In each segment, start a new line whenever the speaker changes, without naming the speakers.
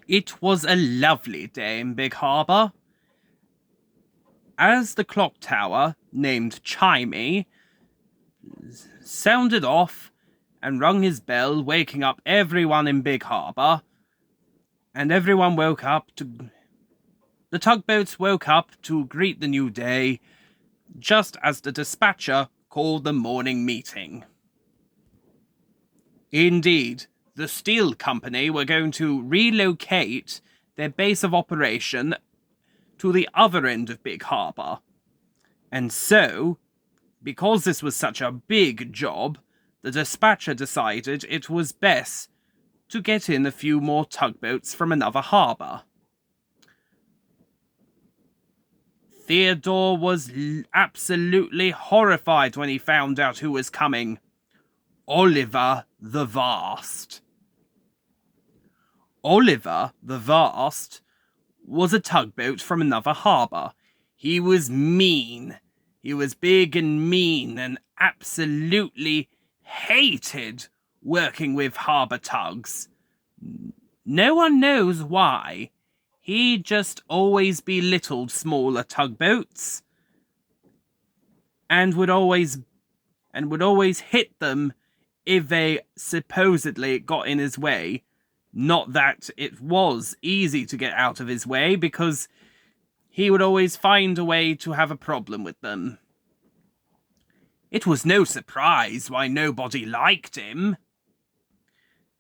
It was a lovely day in Big Harbour. As the clock tower, named Chimey, sounded off and rung his bell, waking up everyone in Big Harbour, and everyone woke up to... The tugboats woke up to greet the new day, just as the dispatcher called the morning meeting. Indeed, the steel company were going to relocate their base of operation to the other end of Big Harbour. And so, because this was such a big job, the dispatcher decided it was best to get in a few more tugboats from another harbour. Theodore was absolutely horrified when he found out who was coming. Oliver the Vast. Oliver the Vast was a tugboat from another harbour. He was mean. He was big and mean and absolutely hated working with harbour tugs. No one knows why. He just always belittled smaller tugboats and would always hit them if they supposedly got in his way. Not that it was easy to get out of his way, because he would always find a way to have a problem with them. It was no surprise why nobody liked him.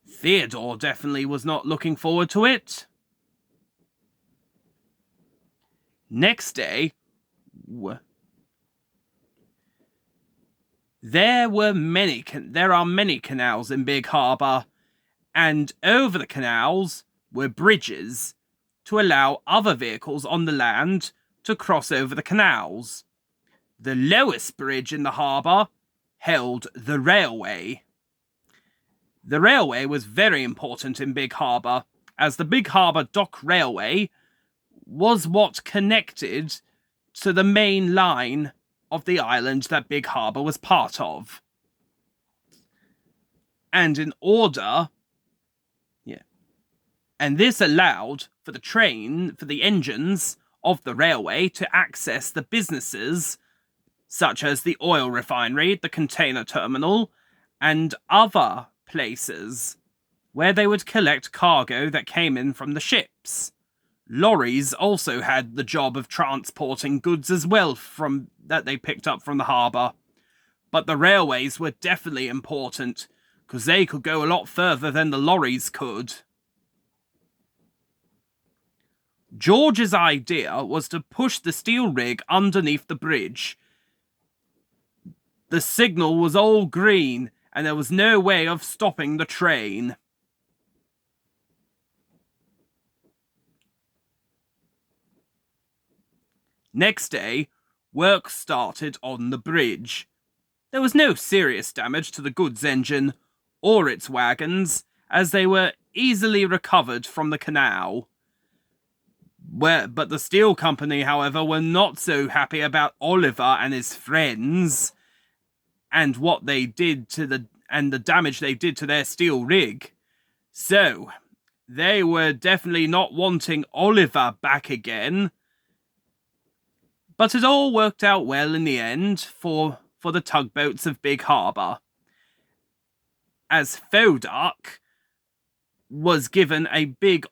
Theodore definitely was not looking forward to it. Next day, there are many canals in Big Harbour, and over the canals were bridges to allow other vehicles on the land to cross over the canals. The lowest bridge in the harbour held the railway. The railway was very important in Big Harbour, as the Big Harbour Dock Railway was what connected to the main line of the island that Big Harbour was part of. And this allowed for the engines of the railway to access the businesses such as the oil refinery, the container terminal, and other places where they would collect cargo that came in from the ships. Lorries also had the job of transporting goods as well that they picked up from the harbour. But the railways were definitely important, because they could go a lot further than the lorries could. George's idea was to push the steel rig underneath the bridge. The signal was all green, and there was no way of stopping the train. Next day, work started on the bridge. There was no serious damage to the goods engine or its wagons, as they were easily recovered from the canal. But the steel company, however, were not so happy about Oliver and his friends and what they did to the damage they did to their steel rig. So, they were definitely not wanting Oliver back again. But it all worked out well in the end for the tugboats of Big Harbour, as Fodak was given a big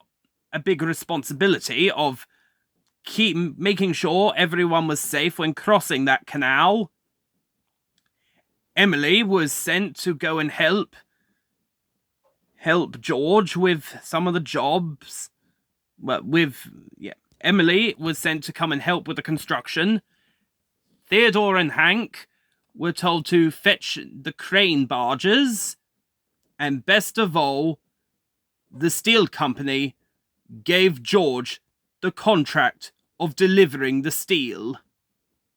responsibility of making sure everyone was safe when crossing that canal. Emily was sent to go and help George with some of the jobs. Emily was sent to come and help with the construction. Theodore and Hank were told to fetch the crane barges. And best of all, the steel company gave George the contract of delivering the steel.